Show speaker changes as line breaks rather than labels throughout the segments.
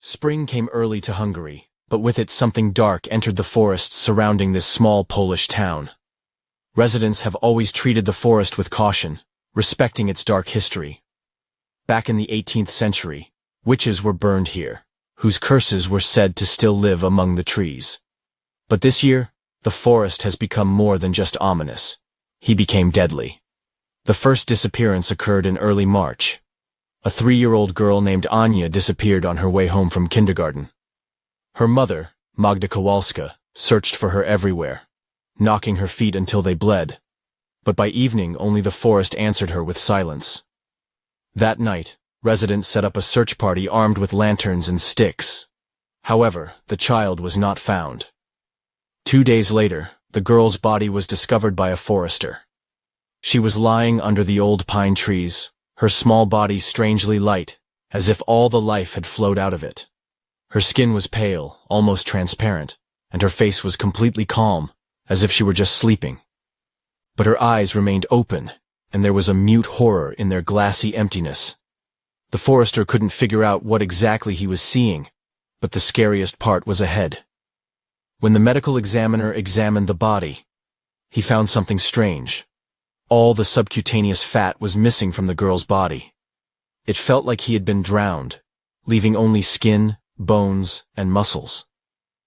Spring came early to Hungary, but with it something dark entered the forests surrounding this small Polish town. Residents have always treated the forest with caution, respecting its dark history. Back in the 18th century, witches were burned here, whose curses were said to still live among the trees. But this year, the forest has become more than just ominous. He became deadly. The first disappearance occurred in early March. A 3-year-old girl named Anya disappeared on her way home from kindergarten. Her mother, Magda Kowalska, searched for her everywhere, knocking her feet until they bled. But by evening only the forest answered her with silence. That night, residents set up a search party armed with lanterns and sticks. However, the child was not found. 2 days later, the girl's body was discovered by a forester. She was lying under the old pine trees, her small body strangely light, as if all the life had flowed out of it. Her skin was pale, almost transparent, and her face was completely calm, as if she were just sleeping. But her eyes remained open, and there was a mute horror in their glassy emptiness. The forester couldn't figure out what exactly he was seeing, but the scariest part was ahead. When the medical examiner examined the body, he found something strange. All the subcutaneous fat was missing from the girl's body. It felt like he had been drowned, leaving only skin, bones, and muscles.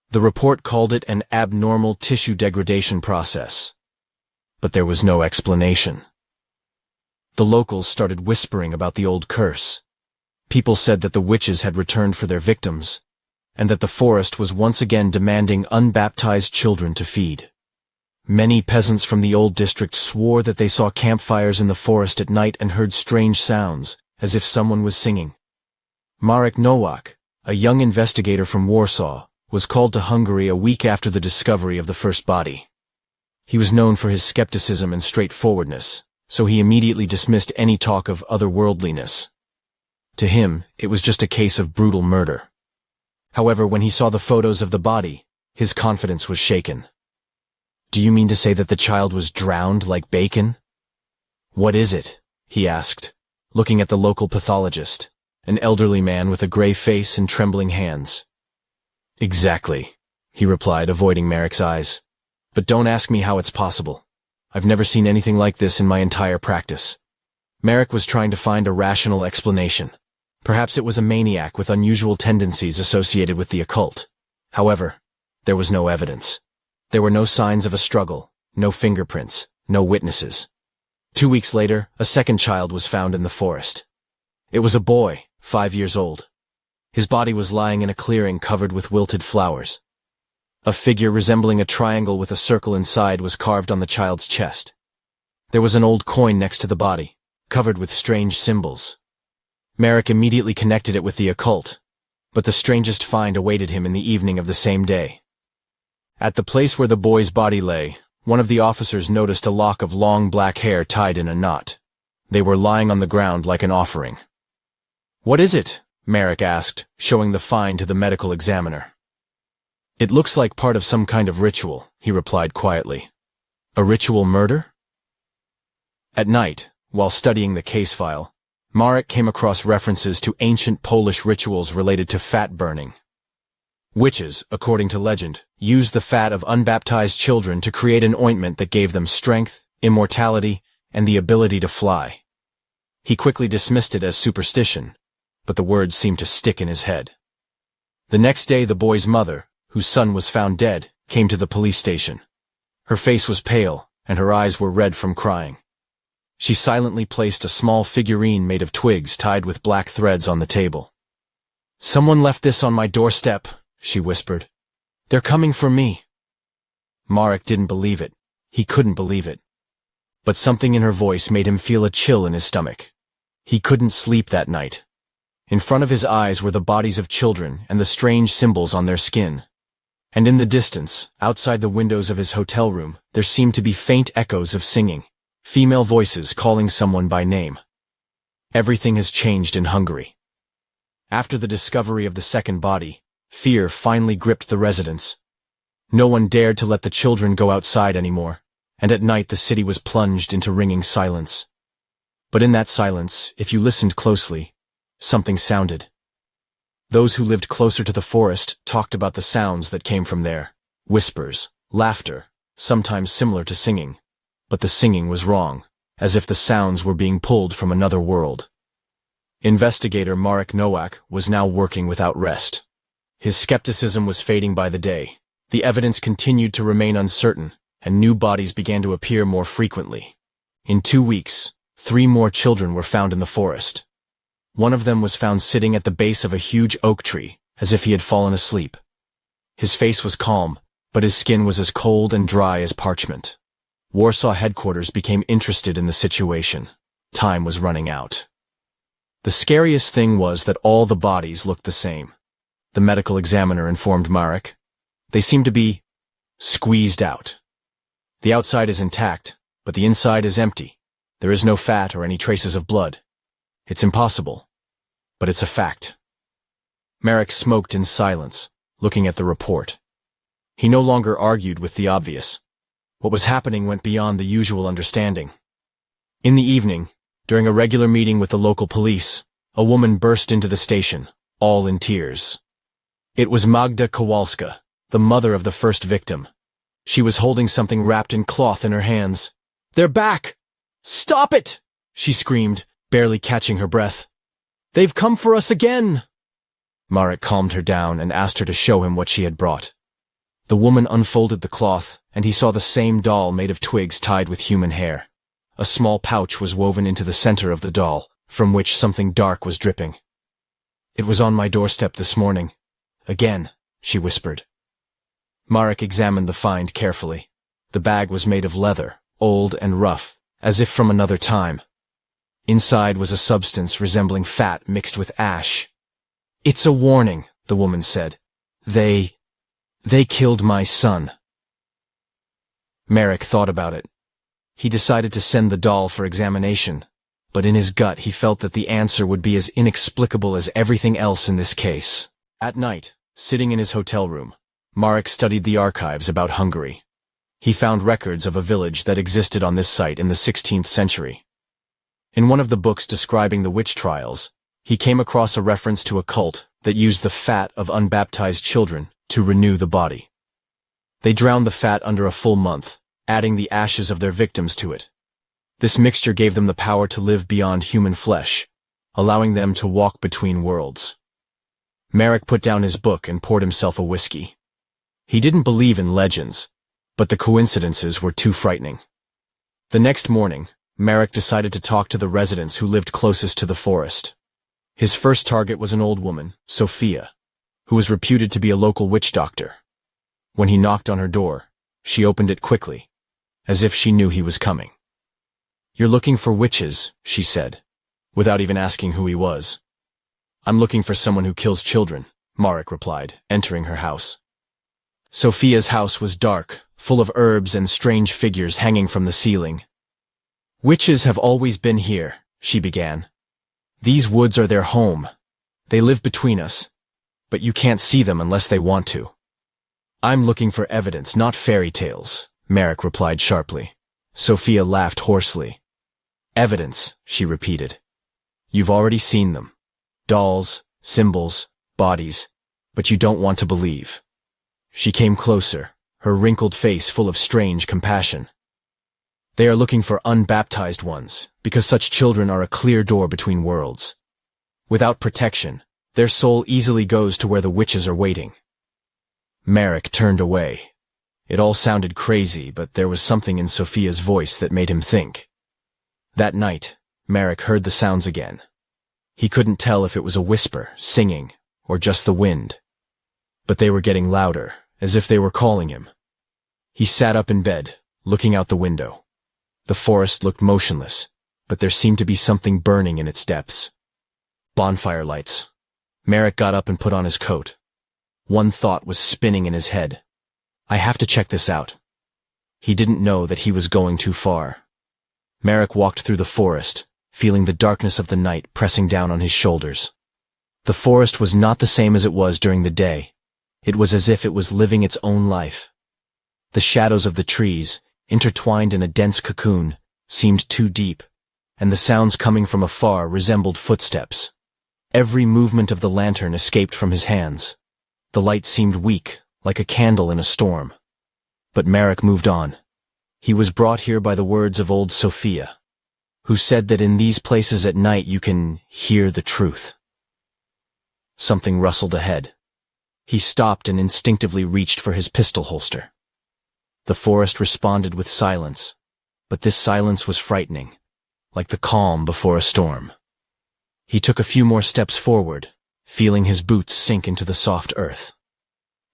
The report called it an abnormal tissue degradation process. But there was no explanation. The locals started whispering about the old curse. People said that the witches had returned for their victims, and that the forest was once again demanding unbaptized children to feed. Many peasants from the old district swore that they saw campfires in the forest at night and heard strange sounds, as if someone was singing. Marek Nowak, a young investigator from Warsaw, was called to Hungary a week after the discovery of the first body. He was known for his skepticism and straightforwardness, so he immediately dismissed any talk of otherworldliness. To him, it was just a case of brutal murder. However, when he saw the photos of the body, his confidence was shaken. "Do you mean to say that the child was drowned like bacon?" "What is it?" he asked, looking at the local pathologist, an elderly man with a gray face and trembling hands. "Exactly," he replied, avoiding Marek's eyes. "But don't ask me how it's possible. I've never seen anything like this in my entire practice." Marek was trying to find a rational explanation. Perhaps it was a maniac with unusual tendencies associated with the occult. However, there was no evidence. There were no signs of a struggle, no fingerprints, no witnesses. 2 weeks later, a second child was found in the forest. It was a boy, 5 years old. His body was lying in a clearing covered with wilted flowers. A figure resembling a triangle with a circle inside was carved on the child's chest. There was an old coin next to the body, covered with strange symbols. Marek immediately connected it with the occult, but the strangest find awaited him in the evening of the same day. At the place where the boy's body lay, one of the officers noticed a lock of long black hair tied in a knot. They were lying on the ground like an offering. "What is it?" Marek asked, showing the find to the medical examiner. "It looks like part of some kind of ritual," he replied quietly. "A ritual murder?" At night, while studying the case file, Marek came across references to ancient Polish rituals related to fat burning. Witches, according to legend, used the fat of unbaptized children to create an ointment that gave them strength, immortality, and the ability to fly. He quickly dismissed it as superstition, but the words seemed to stick in his head. The next day the boy's mother, whose son was found dead, came to the police station. Her face was pale, and her eyes were red from crying. She silently placed a small figurine made of twigs tied with black threads on the table. "Someone left this on my doorstep," she whispered. "They're coming for me." Marek didn't believe it. He couldn't believe it. But something in her voice made him feel a chill in his stomach. He couldn't sleep that night. In front of his eyes were the bodies of children and the strange symbols on their skin. And in the distance, outside the windows of his hotel room, there seemed to be faint echoes of singing, female voices calling someone by name. Everything has changed in Hungary. After the discovery of the second body, fear finally gripped the residents. No one dared to let the children go outside anymore, and at night the city was plunged into ringing silence. But in that silence, if you listened closely, something sounded. Those who lived closer to the forest talked about the sounds that came from there. Whispers, laughter, sometimes similar to singing. But the singing was wrong, as if the sounds were being pulled from another world. Investigator Marek Nowak was now working without rest. His skepticism was fading by the day. The evidence continued to remain uncertain, and new bodies began to appear more frequently. In 2 weeks, 3 more children were found in the forest. One of them was found sitting at the base of a huge oak tree, as if he had fallen asleep. His face was calm, but his skin was as cold and dry as parchment. Warsaw headquarters became interested in the situation. Time was running out. The scariest thing was that all the bodies looked the same. The medical examiner informed Marek. They seem to be squeezed out. The outside is intact, but the inside is empty. There is no fat or any traces of blood. It's impossible, but it's a fact. Marek smoked in silence, looking at the report. He no longer argued with the obvious. What was happening went beyond the usual understanding. In the evening, during a regular meeting with the local police, a woman burst into the station, all in tears. It was Magda Kowalska, the mother of the first victim. She was holding something wrapped in cloth in her hands. "They're back! Stop it!" she screamed, barely catching her breath. "They've come for us again!" Marek calmed her down and asked her to show him what she had brought. The woman unfolded the cloth, and he saw the same doll made of twigs tied with human hair. A small pouch was woven into the center of the doll, from which something dark was dripping. "It was on my doorstep this morning. Again," she whispered. Marek examined the find carefully. The bag was made of leather, old and rough, as if from another time. Inside was a substance resembling fat mixed with ash. "It's a warning," the woman said. They killed my son." Marek thought about it. He decided to send the doll for examination, but in his gut he felt that the answer would be as inexplicable as everything else in this case. At night, sitting in his hotel room, Marek studied the archives about Hungary. He found records of a village that existed on this site in the 16th century. In one of the books describing the witch trials, he came across a reference to a cult that used the fat of unbaptized children to renew the body. They drowned the fat under a full month, adding the ashes of their victims to it. This mixture gave them the power to live beyond human flesh, allowing them to walk between worlds. Marek put down his book and poured himself a whiskey. He didn't believe in legends, but the coincidences were too frightening. The next morning, Marek decided to talk to the residents who lived closest to the forest. His first target was an old woman, Sophia, who was reputed to be a local witch doctor. When he knocked on her door, she opened it quickly, as if she knew he was coming. "You're looking for witches," she said, without even asking who he was. "I'm looking for someone who kills children," Marek replied, entering her house. Sophia's house was dark, full of herbs and strange figures hanging from the ceiling. "Witches have always been here," she began. "These woods are their home. They live between us, but you can't see them unless they want to." "I'm looking for evidence, not fairy tales," Marek replied sharply. Sophia laughed hoarsely. "Evidence," she repeated. "You've already seen them. Dolls, symbols, bodies, but you don't want to believe." She came closer, her wrinkled face full of strange compassion. "They are looking for unbaptized ones, because such children are a clear door between worlds. Without protection, their soul easily goes to where the witches are waiting." Marek turned away. It all sounded crazy, but there was something in Sophia's voice that made him think. That night, Marek heard the sounds again. He couldn't tell if it was a whisper, singing, or just the wind. But they were getting louder, as if they were calling him. He sat up in bed, looking out the window. The forest looked motionless, but there seemed to be something burning in its depths. Bonfire lights. Marek got up and put on his coat. One thought was spinning in his head. I have to check this out. He didn't know that he was going too far. Marek walked through the forest, feeling the darkness of the night pressing down on his shoulders. The forest was not the same as it was during the day. It was as if it was living its own life. The shadows of the trees, intertwined in a dense cocoon, seemed too deep, and the sounds coming from afar resembled footsteps. Every movement of the lantern escaped from his hands. The light seemed weak, like a candle in a storm. But Marek moved on. He was brought here by the words of old Sophia, who said that in these places at night you can hear the truth. Something rustled ahead. He stopped and instinctively reached for his pistol holster. The forest responded with silence, but this silence was frightening, like the calm before a storm. He took a few more steps forward, feeling his boots sink into the soft earth.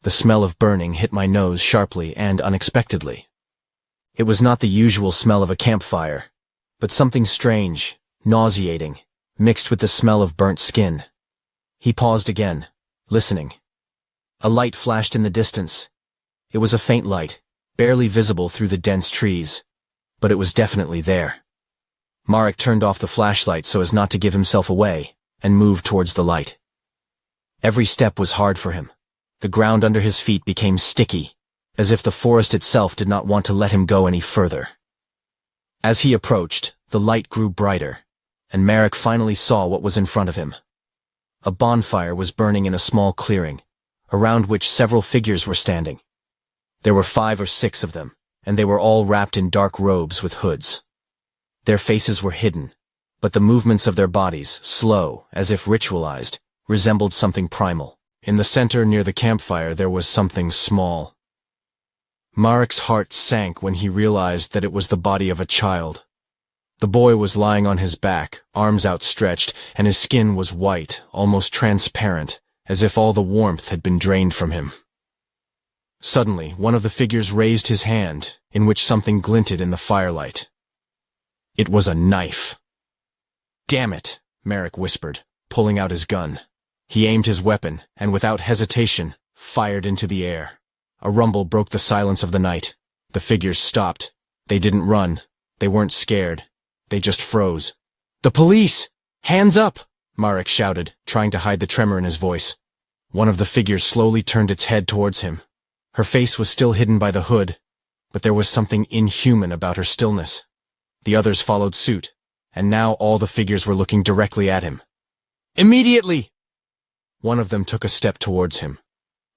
The smell of burning hit my nose sharply and unexpectedly. It was not the usual smell of a campfire, but something strange, nauseating, mixed with the smell of burnt skin. He paused again, listening. A light flashed in the distance. It was a faint light, barely visible through the dense trees, but it was definitely there. Marek turned off the flashlight so as not to give himself away, and moved towards the light. Every step was hard for him. The ground under his feet became sticky, as if the forest itself did not want to let him go any further. As he approached, the light grew brighter, and Marek finally saw what was in front of him. A bonfire was burning in a small clearing, around which several figures were standing. There were 5 or 6 of them, and they were all wrapped in dark robes with hoods. Their faces were hidden, but the movements of their bodies, slow, as if ritualized, resembled something primal. In the center near the campfire there was something small. Marek's heart sank when he realized that it was the body of a child. The boy was lying on his back, arms outstretched, and his skin was white, almost transparent, as if all the warmth had been drained from him. Suddenly, one of the figures raised his hand, in which something glinted in the firelight. It was a knife. "Damn it," Marek whispered, pulling out his gun. He aimed his weapon, and without hesitation, fired into the air. A rumble broke the silence of the night. The figures stopped. They didn't run. They weren't scared. They just froze. "The police! Hands up!" Marek shouted, trying to hide the tremor in his voice. One of the figures slowly turned its head towards him. Her face was still hidden by the hood, but there was something inhuman about her stillness. The others followed suit, and now all the figures were looking directly at him. "Immediately!" One of them took a step towards him.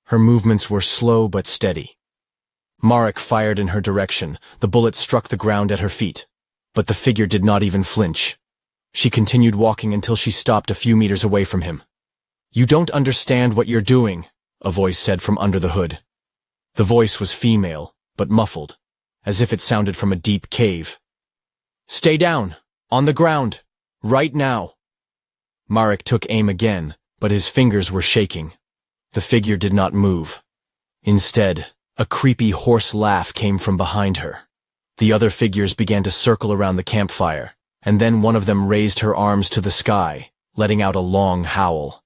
Her movements were slow but steady. Marek fired in her direction. The bullet struck the ground at her feet, but the figure did not even flinch. She continued walking until she stopped a few meters away from him. "You don't understand what you're doing," a voice said from under the hood. The voice was female, but muffled, as if it sounded from a deep cave. "Stay down, on the ground, right now." Marek took aim again, but his fingers were shaking. The figure did not move. Instead, a creepy hoarse laugh came from behind her. The other figures began to circle around the campfire, and then one of them raised her arms to the sky, letting out a long howl.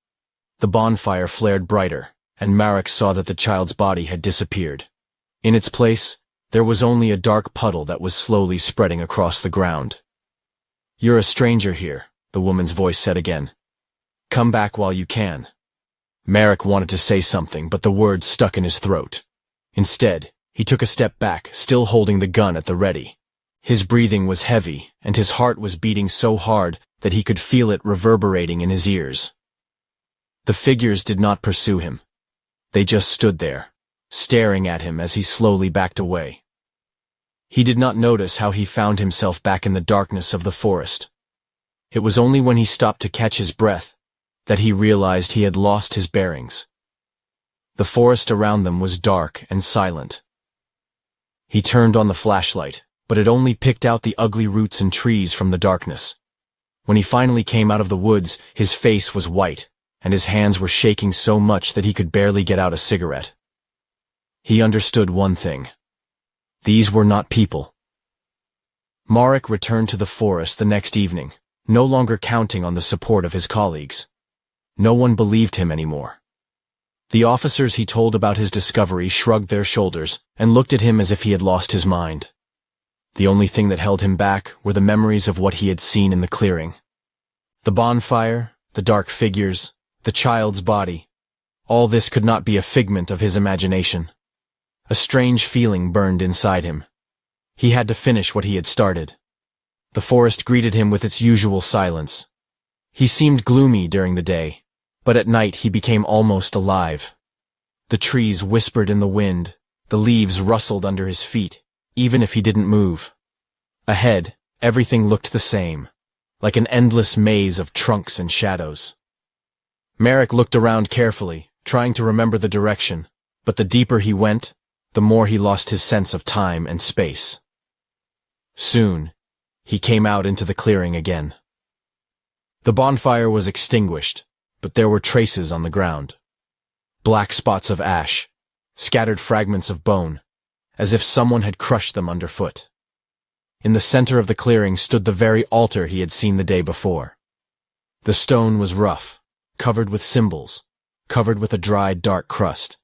The bonfire flared brighter, and Marek saw that the child's body had disappeared. In its place, there was only a dark puddle that was slowly spreading across the ground. "You're a stranger here," the woman's voice said again. "Come back while you can." Marek wanted to say something, but the words stuck in his throat. Instead, he took a step back, still holding the gun at the ready. His breathing was heavy, and his heart was beating so hard that he could feel it reverberating in his ears. The figures did not pursue him. They just stood there, staring at him as he slowly backed away. He did not notice how he found himself back in the darkness of the forest. It was only when he stopped to catch his breath that he realized he had lost his bearings. The forest around them was dark and silent. He turned on the flashlight, but it only picked out the ugly roots and trees from the darkness. When he finally came out of the woods, his face was white, and his hands were shaking so much that he could barely get out a cigarette. He understood one thing. These were not people. Marek returned to the forest the next evening, no longer counting on the support of his colleagues. No one believed him anymore. The officers he told about his discovery shrugged their shoulders and looked at him as if he had lost his mind. The only thing that held him back were the memories of what he had seen in the clearing. The bonfire, the dark figures, the child's body. All this could not be a figment of his imagination. A strange feeling burned inside him. He had to finish what he had started. The forest greeted him with its usual silence. He seemed gloomy during the day, but at night he became almost alive. The trees whispered in the wind, the leaves rustled under his feet, even if he didn't move. Ahead, everything looked the same, like an endless maze of trunks and shadows. Merrick looked around carefully, trying to remember the direction, but the deeper he went, the more he lost his sense of time and space. Soon, he came out into the clearing again. The bonfire was extinguished, but there were traces on the ground. Black spots of ash, scattered fragments of bone, as if someone had crushed them underfoot. In the center of the clearing stood the very altar he had seen the day before. The stone was rough, covered with symbols, covered with a dry, dark crust.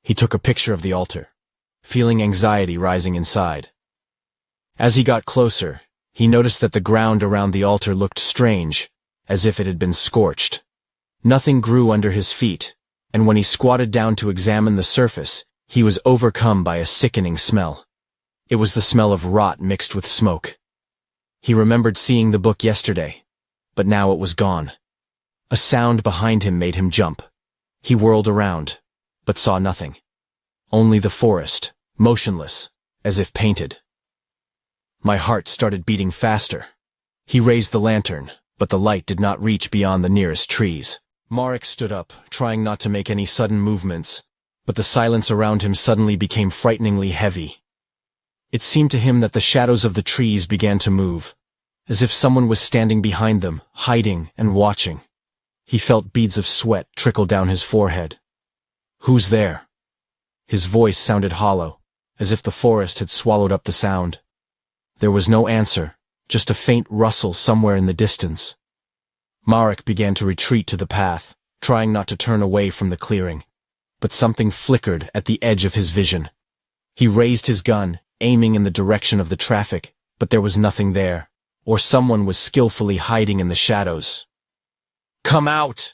He took a picture of the altar, feeling anxiety rising inside. As he got closer, he noticed that the ground around the altar looked strange, as if it had been scorched. Nothing grew under his feet, and when he squatted down to examine the surface, he was overcome by a sickening smell. It was the smell of rot mixed with smoke. He remembered seeing the book yesterday, but now it was gone. A sound behind him made him jump. He whirled around, but saw nothing. Only the forest, motionless, as if painted. My heart started beating faster. He raised the lantern, but the light did not reach beyond the nearest trees. Marek stood up, trying not to make any sudden movements, but the silence around him suddenly became frighteningly heavy. It seemed to him that the shadows of the trees began to move, as if someone was standing behind them, hiding and watching. He felt beads of sweat trickle down his forehead. "Who's there?" His voice sounded hollow, as if the forest had swallowed up the sound. There was no answer, just a faint rustle somewhere in the distance. Marek began to retreat to the path, trying not to turn away from the clearing. But something flickered at the edge of his vision. He raised his gun, aiming in the direction of the traffic, but there was nothing there, or someone was skillfully hiding in the shadows. "Come out!"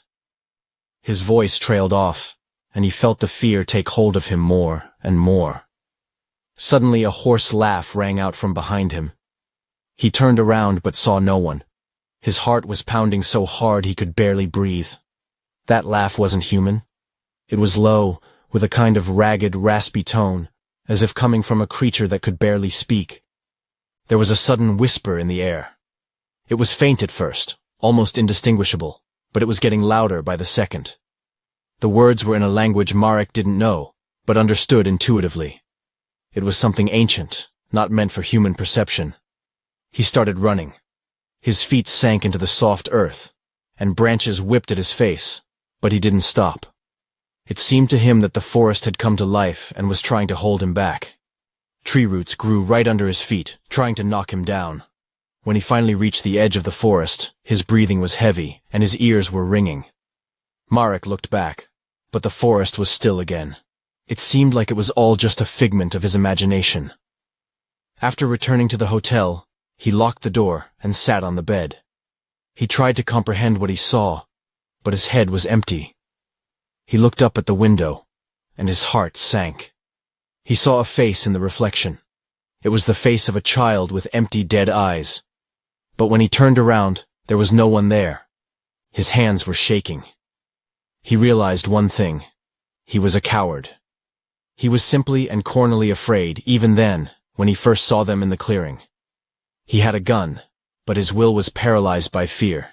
His voice trailed off, and he felt the fear take hold of him more and more. Suddenly a hoarse laugh rang out from behind him. He turned around but saw no one. His heart was pounding so hard he could barely breathe. That laugh wasn't human. It was low, with a kind of ragged, raspy tone, as if coming from a creature that could barely speak. There was a sudden whisper in the air. It was faint at first, almost indistinguishable, but it was getting louder by the second. The words were in a language Marek didn't know, but understood intuitively. It was something ancient, not meant for human perception. He started running. His feet sank into the soft earth, and branches whipped at his face, but he didn't stop. It seemed to him that the forest had come to life and was trying to hold him back. Tree roots grew right under his feet, trying to knock him down. When he finally reached the edge of the forest, his breathing was heavy, and his ears were ringing. Marek looked back, but the forest was still again. It seemed like it was all just a figment of his imagination. After returning to the hotel, he locked the door and sat on the bed. He tried to comprehend what he saw, but his head was empty. He looked up at the window, and his heart sank. He saw a face in the reflection. It was the face of a child with empty, dead eyes. But when he turned around, there was no one there. His hands were shaking. He realized one thing. He was a coward. He was simply and cornily afraid, even then, when he first saw them in the clearing. He had a gun, but his will was paralyzed by fear.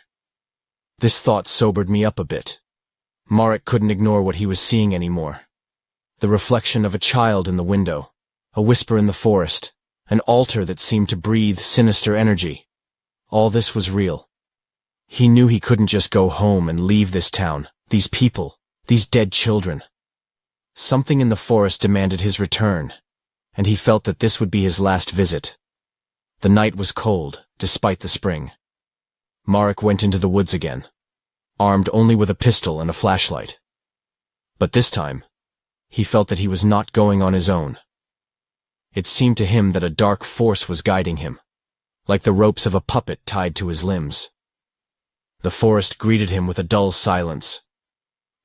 This thought sobered me up a bit. Marek couldn't ignore what he was seeing anymore. The reflection of a child in the window, a whisper in the forest, an altar that seemed to breathe sinister energy. All this was real. He knew he couldn't just go home and leave this town, these people, these dead children. Something in the forest demanded his return, and he felt that this would be his last visit. The night was cold, despite the spring. Marek went into the woods again, armed only with a pistol and a flashlight. But this time, he felt that he was not going on his own. It seemed to him that a dark force was guiding him, like the ropes of a puppet tied to his limbs. The forest greeted him with a dull silence.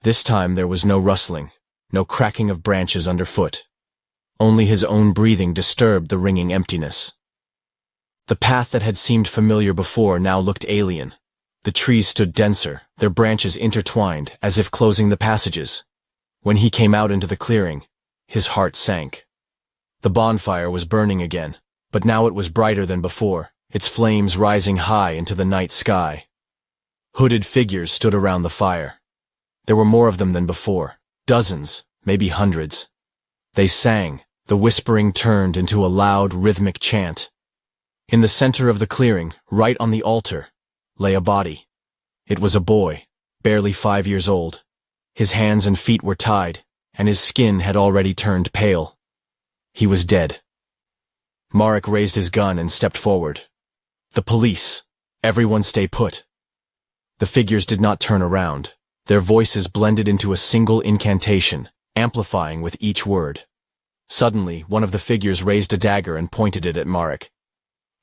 This time there was no rustling, no cracking of branches underfoot. Only his own breathing disturbed the ringing emptiness. The path that had seemed familiar before now looked alien. The trees stood denser, their branches intertwined, as if closing the passages. When he came out into the clearing, his heart sank. The bonfire was burning again, but now it was brighter than before, its flames rising high into the night sky. Hooded figures stood around the fire. There were more of them than before, dozens, maybe hundreds. They sang, the whispering turned into a loud, rhythmic chant. In the center of the clearing, right on the altar, lay a body. It was a boy, barely 5 years old. His hands and feet were tied, and his skin had already turned pale. He was dead. Marek raised his gun and stepped forward. The police! Everyone stay put! The figures did not turn around. Their voices blended into a single incantation, amplifying with each word. Suddenly, one of the figures raised a dagger and pointed it at Marek.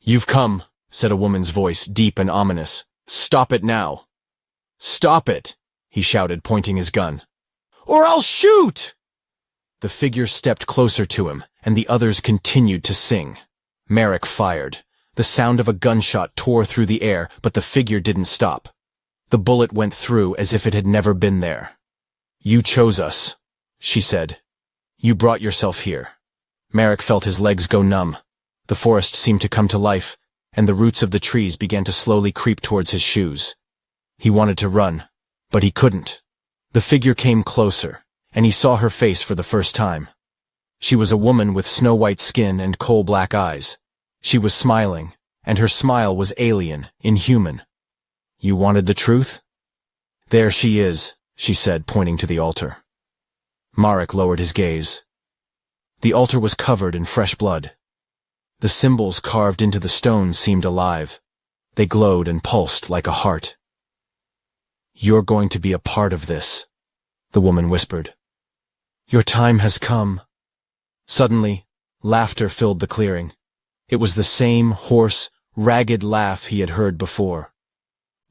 "You've come," said a woman's voice, deep and ominous. "Stop it now." "Stop it!" he shouted, pointing his gun. "Or I'll shoot!" The figure stepped closer to him, and the others continued to sing. Marek fired. The sound of a gunshot tore through the air, but the figure didn't stop. The bullet went through as if it had never been there. "You chose us," she said. "You brought yourself here." Marek felt his legs go numb. The forest seemed to come to life, and the roots of the trees began to slowly creep towards his shoes. He wanted to run, but he couldn't. The figure came closer, and he saw her face for the first time. She was a woman with snow-white skin and coal-black eyes. She was smiling, and her smile was alien, inhuman. "You wanted the truth?" "There she is," she said, pointing to the altar. Marek lowered his gaze. The altar was covered in fresh blood. The symbols carved into the stone seemed alive. They glowed and pulsed like a heart. "You're going to be a part of this," the woman whispered. "Your time has come." Suddenly, laughter filled the clearing. It was the same hoarse, ragged laugh he had heard before.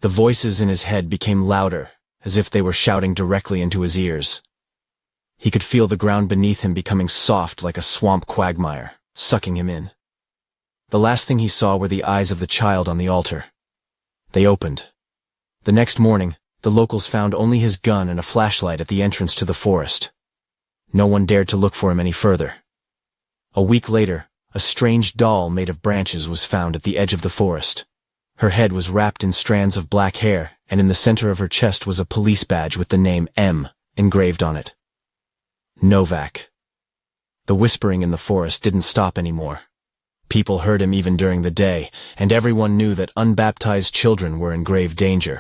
The voices in his head became louder, as if they were shouting directly into his ears. He could feel the ground beneath him becoming soft like a swamp quagmire, sucking him in. The last thing he saw were the eyes of the child on the altar. They opened. The next morning, the locals found only his gun and a flashlight at the entrance to the forest. No one dared to look for him any further. A week later, a strange doll made of branches was found at the edge of the forest. Her head was wrapped in strands of black hair, and in the center of her chest was a police badge with the name M engraved on it. Novak. The whispering in the forest didn't stop anymore. People heard him even during the day, and everyone knew that unbaptized children were in grave danger.